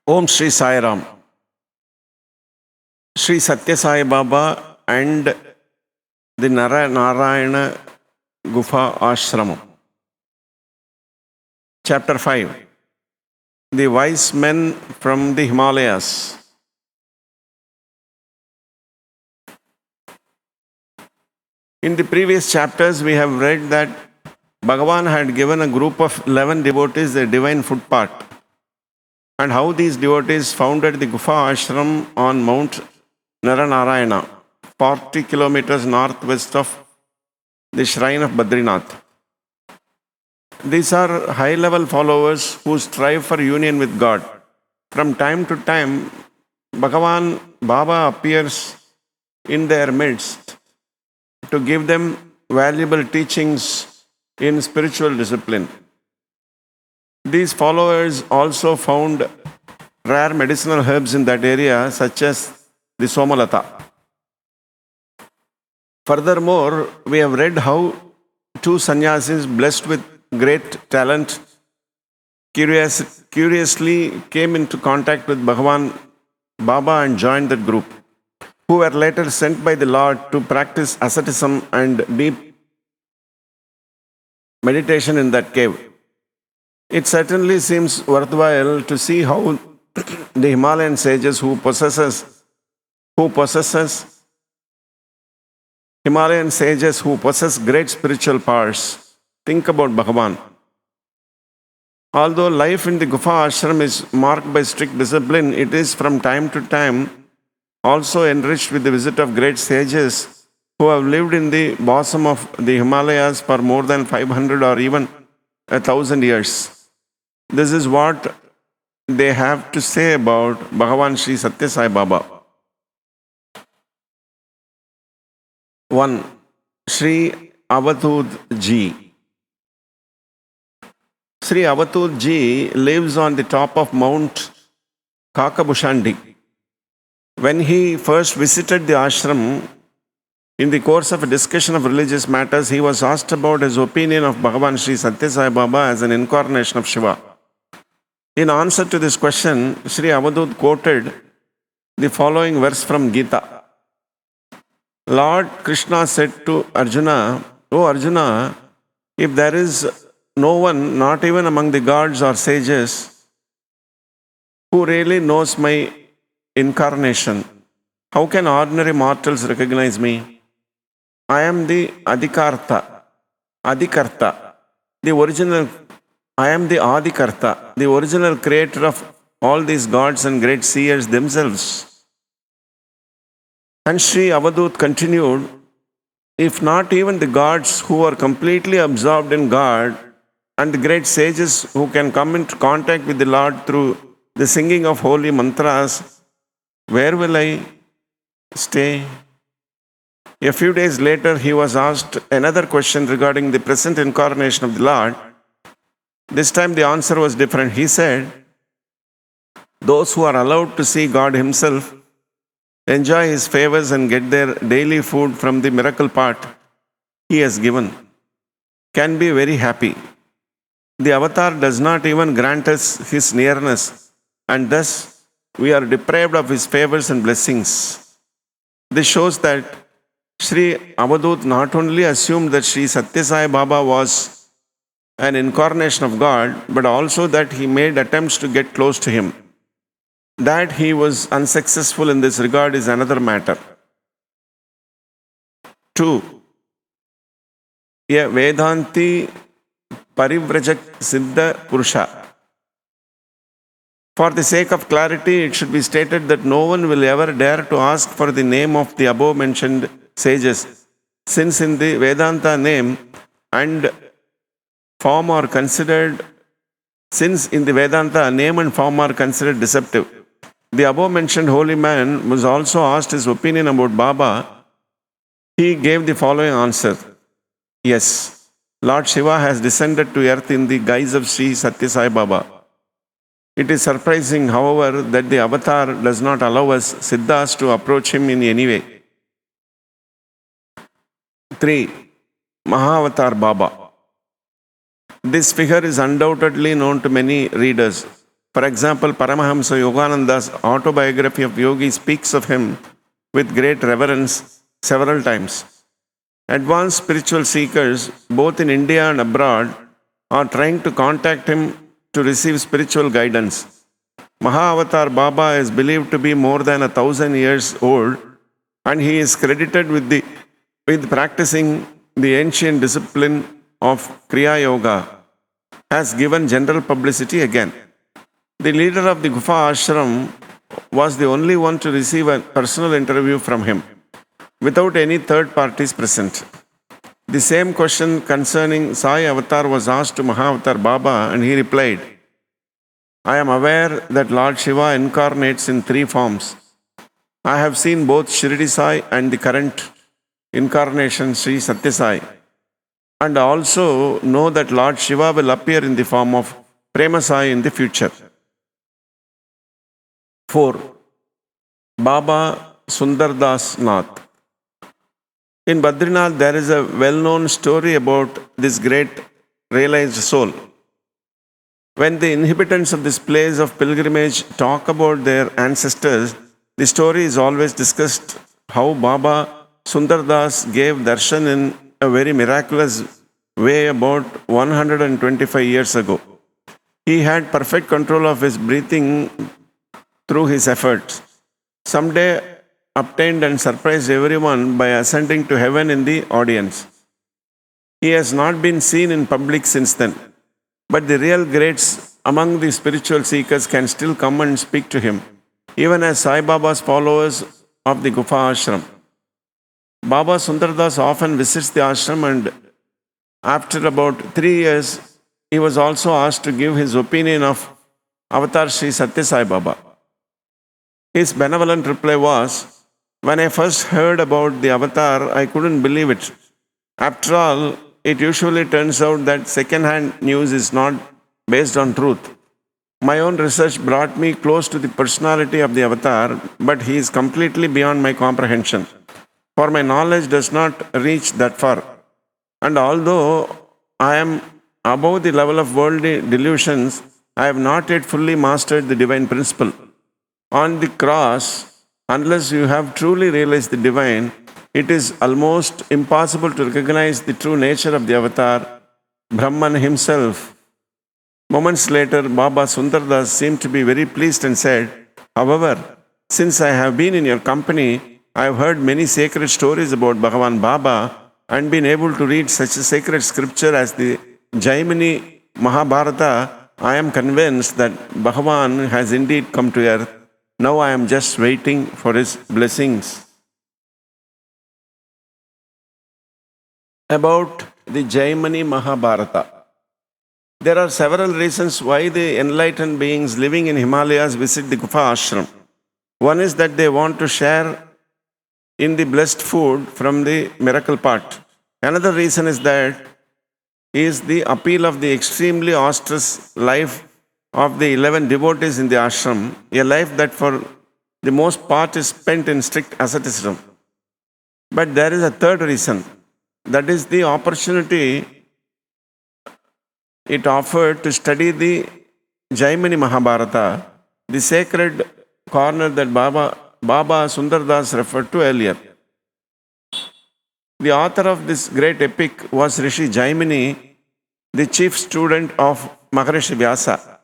Om Sri Sai Ram. Sri Satya Sai Baba and the Naranarayana Gufa Ashram. Chapter 5. The wise men from the Himalayas. In the previous chapters, we have read that Bhagavan had given a group of 11 devotees the divine footpath, and how these devotees founded the Gufa Ashram on Mount Naranarayana, 40 kilometers northwest of the shrine of Badrinath. These are high-level followers who strive for union with God. From time to time, Bhagavan Baba appears in their midst to give them valuable teachings in spiritual discipline. These followers also found rare medicinal herbs in that area, such as the Somalata. Furthermore, we have read how two sannyasis blessed with great talent curiously came into contact with Bhagavan Baba and joined that group, who were later sent by the Lord to practice asceticism and deep meditation in that cave. It certainly seems worthwhile to see how the Himalayan sages who possess great spiritual powers think about Bhagavan. Although life in the Gufa Ashram is marked by strict discipline, it is from time to time also enriched with the visit of great sages who have lived in the bosom of the Himalayas for more than 500 or even 1,000 years. This is what they have to say about Bhagavan Sri Satya Sai Baba. 1. Sri Avathood Ji. Sri Avathood Ji lives on the top of Mount Kakabhushandi. When he first visited the ashram, in the course of a discussion of religious matters, he was asked about his opinion of Bhagavan Sri Satya Sai Baba as an incarnation of Shiva. In answer to this question, Sri Avadhut quoted the following verse from Gita. Lord Krishna said to Arjuna, "O Arjuna, if there is no one, not even among the gods or sages, who really knows my incarnation, how can ordinary mortals recognize me? I am the Adikarta, I am the Adikarta, the original creator of all these gods and great seers themselves." And Sri Avadhut continued, if not even the gods who are completely absorbed in God and the great sages who can come into contact with the Lord through the singing of holy mantras, where will I stay? A few days later, he was asked another question regarding the present incarnation of the Lord. This time the answer was different. He said, those who are allowed to see God Himself, enjoy His favors and get their daily food from the miracle pot He has given, can be very happy. The avatar does not even grant us His nearness, and thus we are deprived of His favors and blessings. This shows that Sri Avadhut not only assumed that Sri Satya Sai Baba was an incarnation of God, but also that he made attempts to get close to Him. That he was unsuccessful in this regard is another matter. 2. A Vedanti Parivrajak Siddha Purusha. For the sake of clarity, it should be stated that no one will ever dare to ask for the name of the above mentioned sages, since in the Vedanta name and form are considered deceptive. The above mentioned holy man was also asked his opinion about Baba. He gave the following answer. Yes, Lord Shiva has descended to earth in the guise of Sri Satya Sai Baba. It is surprising, however, that the avatar does not allow us Siddhas to approach him in any way. 3. Mahavatar Baba. This figure is undoubtedly known to many readers. For example, Paramahamsa Yogananda's autobiography of Yogi speaks of him with great reverence several times. Advanced spiritual seekers, both in India and abroad, are trying to contact him to receive spiritual guidance. Mahavatar Baba is believed to be more than 1,000 years old, and he is credited with practicing the ancient discipline of Kriya Yoga, has given general publicity again. The leader of the Gufa Ashram was the only one to receive a personal interview from him, without any third parties present. The same question concerning Sai Avatar was asked to Mahavatar Baba, and he replied, I am aware that Lord Shiva incarnates in 3 forms. I have seen both Shirdi Sai and the current incarnation Sri Satya Sai, and also know that Lord Shiva will appear in the form of Prema Sai in the future. 4. Baba Sundardas Nath. In Badrinath, there is a well-known story about this great realized soul. When the inhabitants of this place of pilgrimage talk about their ancestors, the story is always discussed how Baba Sundardas gave darshan in a very miraculous way about 125 years ago. He had perfect control of his breathing through his efforts. Someday obtained and surprised everyone by ascending to heaven in the audience. He has not been seen in public since then, but the real greats among the spiritual seekers can still come and speak to him, even as Sai Baba's followers of the Gufa Ashram. Baba Sundardas often visits the ashram, and after about 3 years, he was also asked to give his opinion of Avatar Sri Satya Sai Baba. His benevolent reply was, when I first heard about the avatar, I couldn't believe it. After all, it usually turns out that second-hand news is not based on truth. My own research brought me close to the personality of the avatar, but he is completely beyond my comprehension, for my knowledge does not reach that far. And although I am above the level of worldly delusions, I have not yet fully mastered the divine principle. On the cross, unless you have truly realized the divine, it is almost impossible to recognize the true nature of the avatar, Brahman himself. Moments later, Baba Sundardas seemed to be very pleased and said, however, since I have been in your company, I have heard many sacred stories about Bhagavan Baba and been able to read such a sacred scripture as the Jaimini Mahabharata. I am convinced that Bhagavan has indeed come to earth. Now I am just waiting for his blessings. About the Jaimini Mahabharata. There are several reasons why the enlightened beings living in Himalayas visit the Gufa Ashram. One is that they want to share in the blessed food from the miracle pot. Another reason is the appeal of the extremely auspicious life of the 11 devotees in the ashram, a life that for the most part is spent in strict asceticism. But there is a third reason, that is the opportunity it offered to study the Jaimini Mahabharata, the sacred corner that Baba Sundardas referred to earlier. The author of this great epic was Rishi Jaimini, the chief student of Maharishi Vyasa.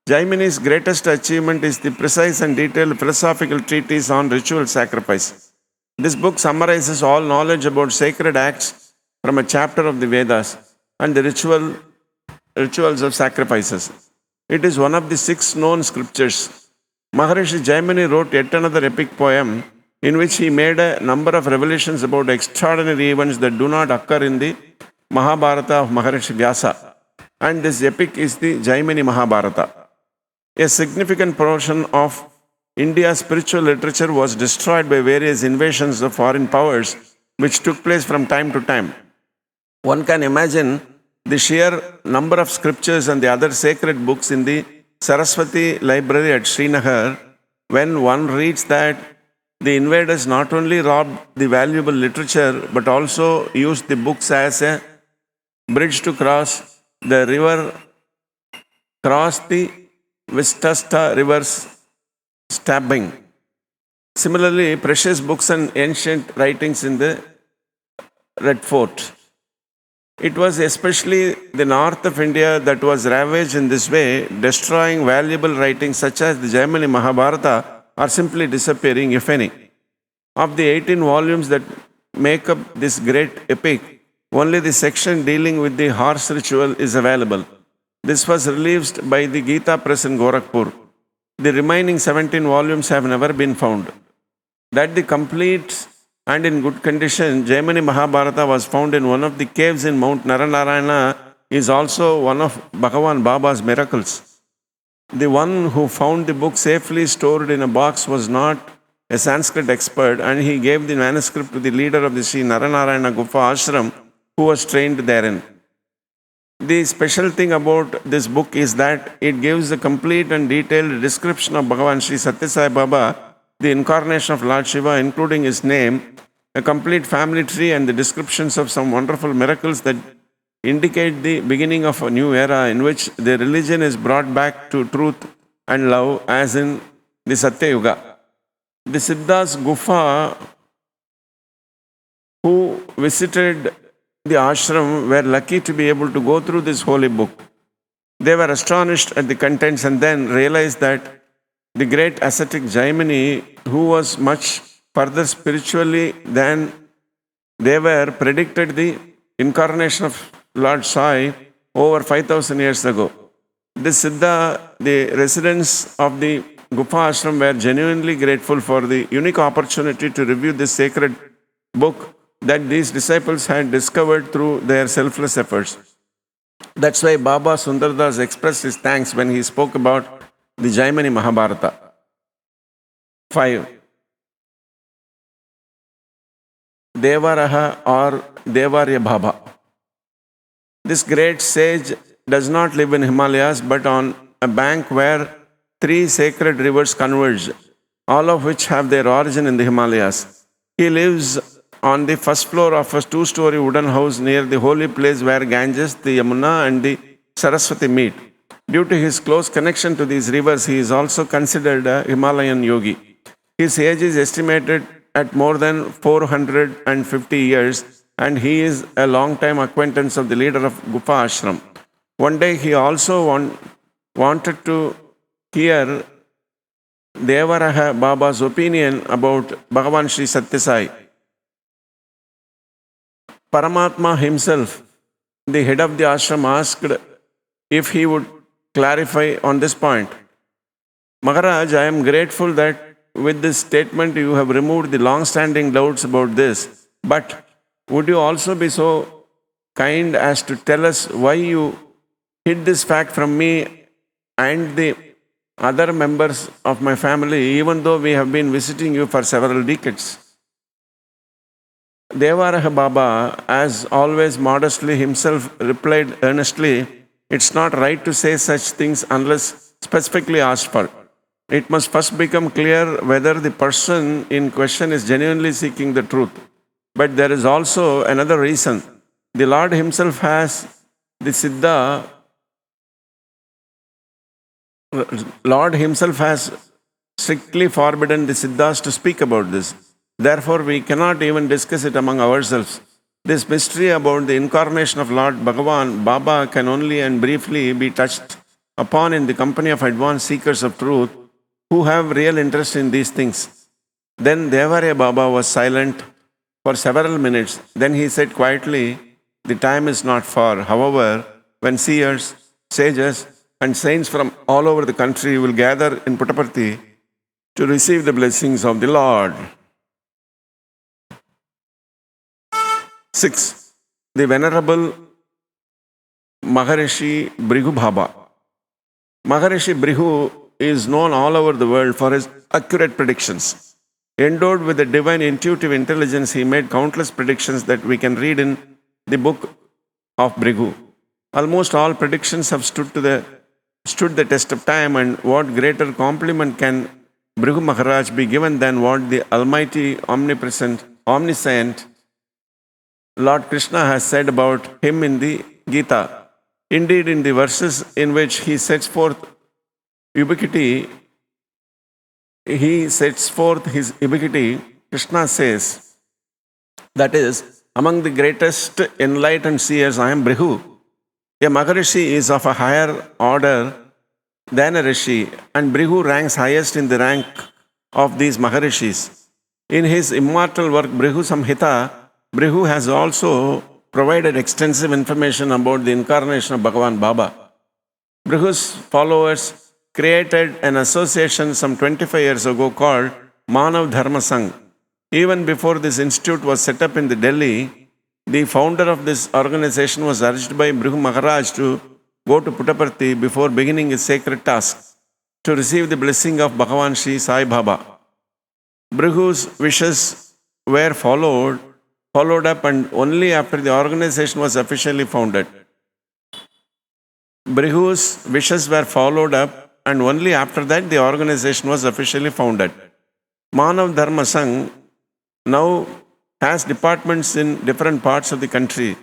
Jaimini's greatest achievement is the precise and detailed philosophical treatise on ritual sacrifice. This book summarizes all knowledge about sacred acts from a chapter of the Vedas and the rituals of sacrifices. It is one of the 6 known scriptures. Maharishi Jaimini wrote yet another epic poem in which he made a number of revelations about extraordinary events that do not occur in the Mahabharata of Maharishi Vyasa. And this epic is the Jaimini Mahabharata. A significant portion of India's spiritual literature was destroyed by various invasions of foreign powers, which took place from time to time. One can imagine the sheer number of scriptures and the other sacred books in the Saraswati library at Srinagar when one reads that the invaders not only robbed the valuable literature but also used the books as a bridge to cross the river, cross the Vistasta rivers stabbing. Similarly, precious books and ancient writings in the Red Fort. It was especially the north of India that was ravaged in this way, destroying valuable writings such as the Jaimini Mahabharata are simply disappearing, if any. Of the 18 volumes that make up this great epic, only the section dealing with the horse ritual is available. This was released by the Gita Press in Gorakhpur. The remaining 17 volumes have never been found. That the complete and in good condition Jaimini Mahabharata was found in one of the caves in Mount Naranarayana is also one of Bhagavan Baba's miracles. The one who found the book safely stored in a box was not a Sanskrit expert, and he gave the manuscript to the leader of the Sri Naranarayana Gufa Ashram, who was trained therein. The special thing about this book is that it gives a complete and detailed description of Bhagavan Sri Satya Sai Baba, the incarnation of Lord Shiva, including his name, a complete family tree, and the descriptions of some wonderful miracles that indicate the beginning of a new era in which the religion is brought back to truth and love, as in the Satya Yuga. The Siddhas Gufa who visited the ashram were lucky to be able to go through this holy book. They were astonished at the contents and then realized that the great ascetic Jaimini, who was much further spiritually than they were, predicted the incarnation of Lord Sai over 5,000 years ago. This Siddha, the residents of the Gufa Ashram, were genuinely grateful for the unique opportunity to review this sacred book that these disciples had discovered through their selfless efforts. That's why Baba Sundardas expressed his thanks when he spoke about the Jaimini Mahabharata. 5. Devaraha or Devarya Baba. This great sage does not live in Himalayas but on a bank where 3 sacred rivers converge, all of which have their origin in the Himalayas. He lives on the first floor of a 2-story wooden house near the holy place where Ganges, the Yamuna, and the Saraswati meet. Due to his close connection to these rivers, he is also considered a Himalayan yogi. His age is estimated at more than 450 years, and he is a long-time acquaintance of the leader of Gufa Ashram. One day he also wanted to hear Devaraha Baba's opinion about Bhagavan Sri Satya Sai. Paramatma himself, the head of the ashram, asked if he would clarify on this point. Maharaj, I am grateful that with this statement you have removed the long-standing doubts about this, but would you also be so kind as to tell us why you hid this fact from me and the other members of my family, even though we have been visiting you for several decades? Devaraha Baba, as always modestly himself, replied earnestly, it's not right to say such things unless specifically asked for. It must first become clear whether the person in question is genuinely seeking the truth. But there is also another reason. The Lord himself has the Siddha. Lord himself has strictly forbidden the Siddhas to speak about this. Therefore, we cannot even discuss it among ourselves. This mystery about the incarnation of Lord Bhagavan Baba can only and briefly be touched upon in the company of advanced seekers of truth who have real interest in these things. Then Devarya Baba was silent for several minutes. Then he said quietly, the time is not far. However, when seers, sages, and saints from all over the country will gather in Puttaparthi to receive the blessings of the Lord. 6. The Venerable Maharishi Bhrigu Baba. Maharishi Bhrigu is known all over the world for his accurate predictions. Endowed with a divine intuitive intelligence, he made countless predictions that we can read in the book of Bhrigu. Almost all predictions have stood the test of time, and what greater compliment can Bhrigu Maharaj be given than what the Almighty, Omnipresent, Omniscient Lord Krishna has said about him in the Gita. Indeed, in the verses in which he sets forth ubiquity, he sets forth his ubiquity. Krishna says, that is, among the greatest enlightened seers, I am Brihu. A Maharishi is of a higher order than a Rishi, and Brihu ranks highest in the rank of these Maharishis. In his immortal work, Brihu Samhita, Brihu has also provided extensive information about the incarnation of Bhagavan Baba. Brihu's followers created an association some 25 years ago called Manav Dharma Sangh. Even before this institute was set up in the Delhi, the founder of this organization was urged by Brihu Maharaj to go to Puttaparthi before beginning his sacred task to receive the blessing of Bhagavan Sri Sai Baba. Brihu's wishes were followed up, and only after the organization was officially founded. Brihu's wishes were followed up, and only after that the organization was officially founded. Manav Dharma Sangh now has departments in different parts of the country.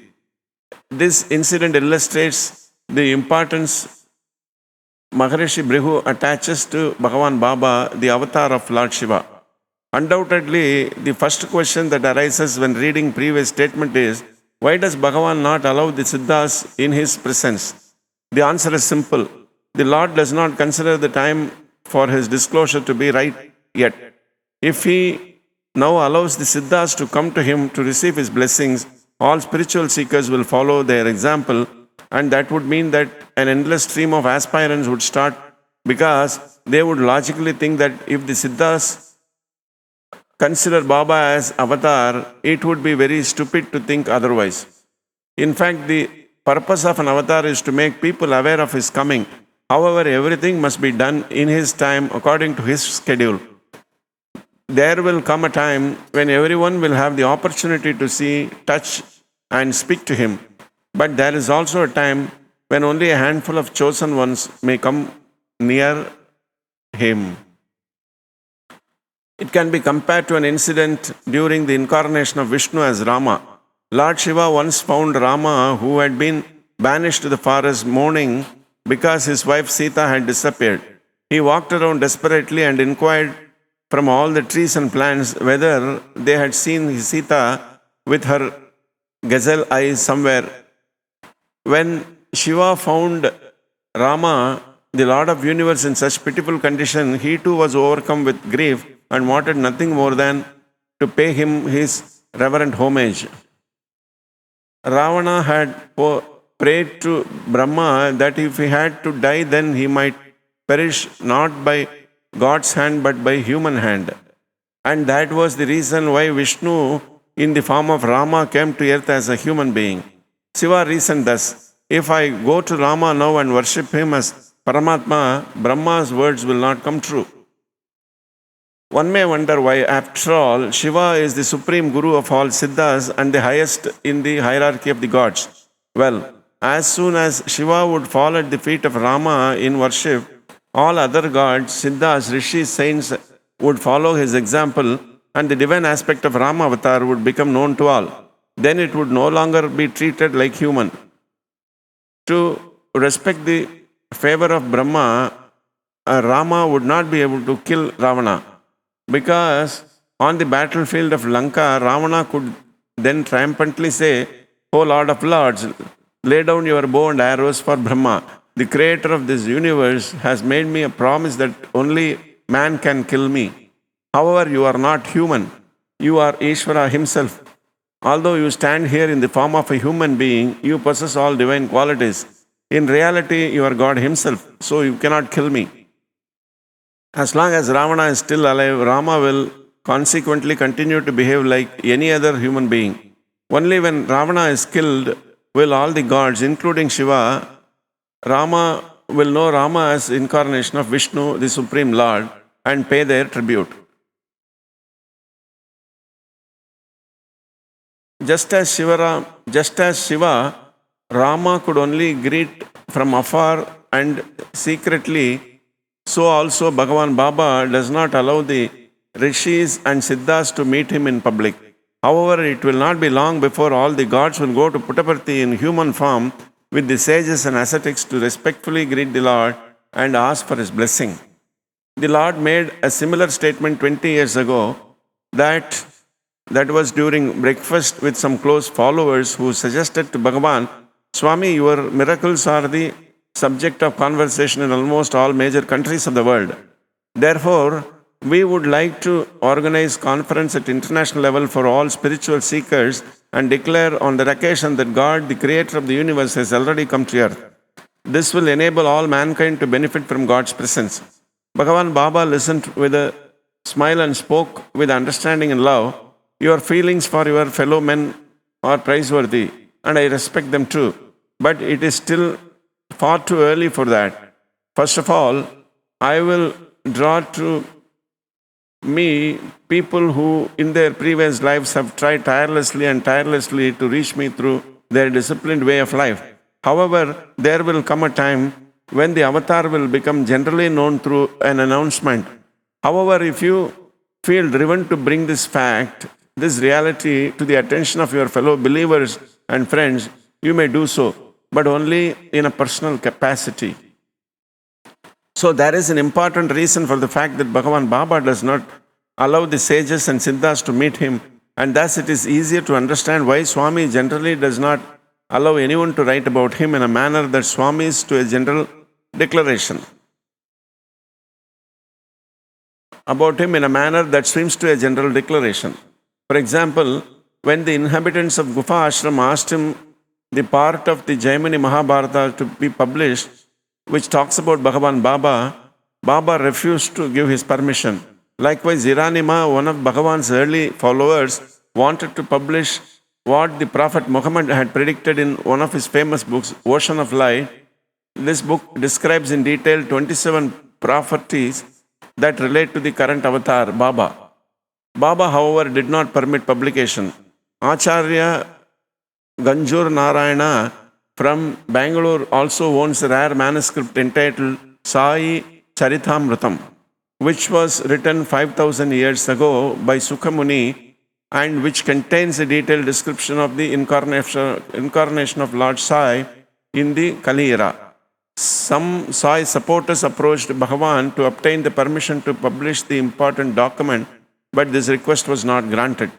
This incident illustrates the importance Maharishi Brihu attaches to Bhagavan Baba, the avatar of Lord Shiva. Undoubtedly, the first question that arises when reading previous statement is, why does Bhagavan not allow the Siddhas in his presence? The answer is simple. The Lord does not consider the time for his disclosure to be right yet. If he now allows the Siddhas to come to him to receive his blessings, all spiritual seekers will follow their example, and that would mean that an endless stream of aspirants would start, because they would logically think that if the Siddhas consider Baba as avatar, it would be very stupid to think otherwise. In fact, the purpose of an avatar is to make people aware of his coming. However, everything must be done in his time according to his schedule. There will come a time when everyone will have the opportunity to see, touch, and speak to him. But there is also a time when only a handful of chosen ones may come near him. It can be compared to an incident during the incarnation of Vishnu as Rama. Lord Shiva once found Rama, who had been banished to the forest, mourning because his wife Sita had disappeared. He walked around desperately and inquired from all the trees and plants whether they had seen Sita with her gazelle eyes somewhere. When Shiva found Rama, the Lord of the Universe, in such pitiful condition, he too was overcome with grief and wanted nothing more than to pay him his reverent homage. Ravana had prayed to Brahma that if he had to die, then he might perish not by God's hand but by human hand. And that was the reason why Vishnu, in the form of Rama, came to earth as a human being. Shiva reasoned thus, if I go to Rama now and worship him as Paramatma, Brahma's words will not come true. One may wonder why, after all, Shiva is the supreme guru of all Siddhas and the highest in the hierarchy of the gods. Well, as soon as Shiva would fall at the feet of Rama in worship, all other gods, Siddhas, Rishis, saints would follow his example, and the divine aspect of Rama avatar would become known to all. Then it would no longer be treated like human. To respect the favor of Brahma, Rama would not be able to kill Ravana, because on the battlefield of Lanka, Ravana could then triumphantly say, O Lord of Lords, lay down your bow and arrows for Brahma. The creator of this universe has made me a promise that only man can kill me. However, you are not human. You are Ishvara himself. Although you stand here in the form of a human being, you possess all divine qualities. In reality, you are God himself, so you cannot kill me. As long as Ravana is still alive, Rama will consequently continue to behave like any other human being. Only when Ravana is killed will all the gods, including Shiva, Rama will know Rama as incarnation of Vishnu, the Supreme Lord, and pay their tribute. Just as Shiva, Rama could only greet from afar and secretly, so also Bhagavan Baba does not allow the Rishis and Siddhas to meet him in public. However, it will not be long before all the gods will go to Puttaparthi in human form with the sages and ascetics to respectfully greet the Lord and ask for his blessing. The Lord made a similar statement 20 years ago that was during breakfast with some close followers who suggested to Bhagavan, Swami, your miracles are the subject of conversation in almost all major countries of the world. Therefore, we would like to organize conference at international level for all spiritual seekers and declare on the occasion that God, the creator of the universe, has already come to earth. This will enable all mankind to benefit from God's presence. Bhagavan Baba listened with a smile and spoke with understanding and love. Your feelings for your fellow men are praiseworthy, and I respect them too. But it is still far too early for that. First of all, I will draw to me people who in their previous lives have tried tirelessly to reach me through their disciplined way of life. However, there will come a time when the avatar will become generally known through an announcement. However, if you feel driven to bring this fact, this reality to the attention of your fellow believers and friends, you may do so, but only in a personal capacity. So there is an important reason for the fact that Bhagavan Baba does not allow the sages and siddhas to meet him, and thus it is easier to understand why Swami generally does not allow anyone to write about him in a manner that Swami's to a general declaration. About him in a manner that swims to a general declaration. For example, when the inhabitants of Gufa Ashram asked him the part of the Jaimini Mahabharata to be published, which talks about Bhagavan Baba, Baba refused to give his permission. Likewise, Iranima, one of Bhagavan's early followers, wanted to publish what the Prophet Muhammad had predicted in one of his famous books, Ocean of Light. This book describes in detail 27 prophecies that relate to the current avatar, Baba. Baba, however, did not permit publication. Acharya Ganjur Narayana from Bangalore also owns a rare manuscript entitled SAI Charitamritam, which was written 5,000 years ago by Sukhamuni and which contains a detailed description of the incarnation of Lord Sai in the Kali era. Some Sai supporters approached Bhagavan to obtain the permission to publish the important document, but this request was not granted.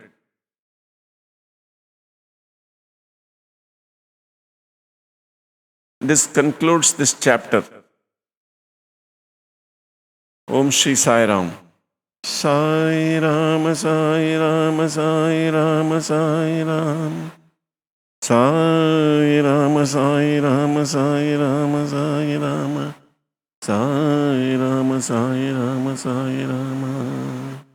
This concludes this chapter. Om Shri Sai Ram. Sai Ram, Sai Ram, Sai Ram, Sai Ram. Sai Ram, Sai Ram, Sai Ram, Sai Ram. Sai Ram, Sai Ram, Sai Ram.